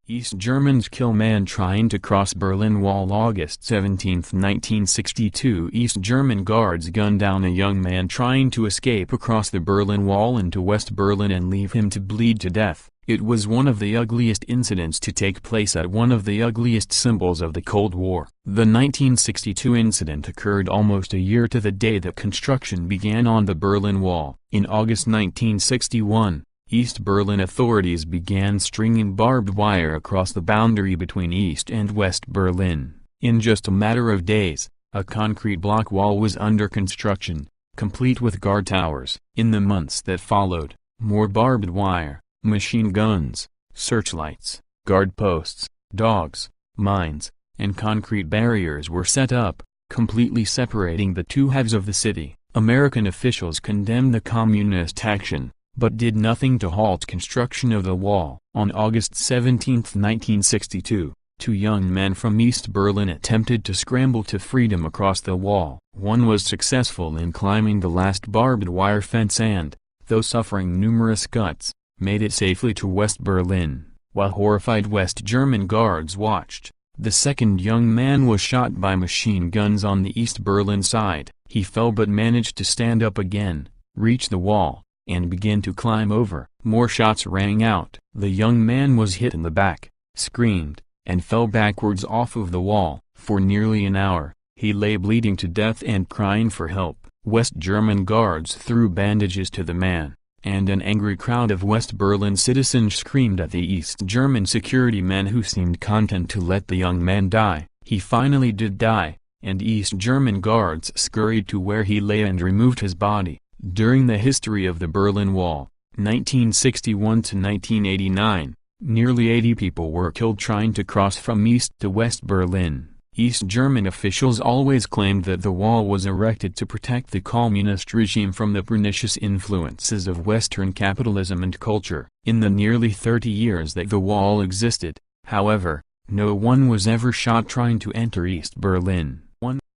East Germans kill man trying to cross Berlin Wall. August 17, 1962. East German guards gun down a young man trying to escape across the Berlin Wall into West Berlin and leave him to bleed to death. It was one of the ugliest incidents to take place at one of the ugliest symbols of the Cold War. The 1962 incident occurred almost a year to the day that construction began on the Berlin Wall. In August 1961, East Berlin authorities began stringing barbed wire across the boundary between East and West Berlin. In just a matter of days, a concrete block wall was under construction, complete with guard towers. In the months that followed, more barbed wire, machine guns, searchlights, guard posts, dogs, mines, and concrete barriers were set up, completely separating the two halves of the city. American officials condemned the communist action, but did nothing to halt construction of the wall. On August 17, 1962, two young men from East Berlin attempted to scramble to freedom across the wall. One was successful in climbing the last barbed wire fence and, though suffering numerous cuts, made it safely to West Berlin. While horrified West German guards watched, the second young man was shot by machine guns on the East Berlin side. He fell but managed to stand up again, reach the wall, and began to climb over. More shots rang out. The young man was hit in the back, screamed, and fell backwards off of the wall. For nearly an hour, he lay bleeding to death and crying for help. West German guards threw bandages to the man, and an angry crowd of West Berlin citizens screamed at the East German security men who seemed content to let the young man die. He finally did die, and East German guards scurried to where he lay and removed his body. During the history of the Berlin Wall, 1961 to 1989, nearly 80 people were killed trying to cross from East to West Berlin. East German officials always claimed that the wall was erected to protect the communist regime from the pernicious influences of Western capitalism and culture. In the nearly 30 years that the wall existed, however, no one was ever shot trying to enter East Berlin.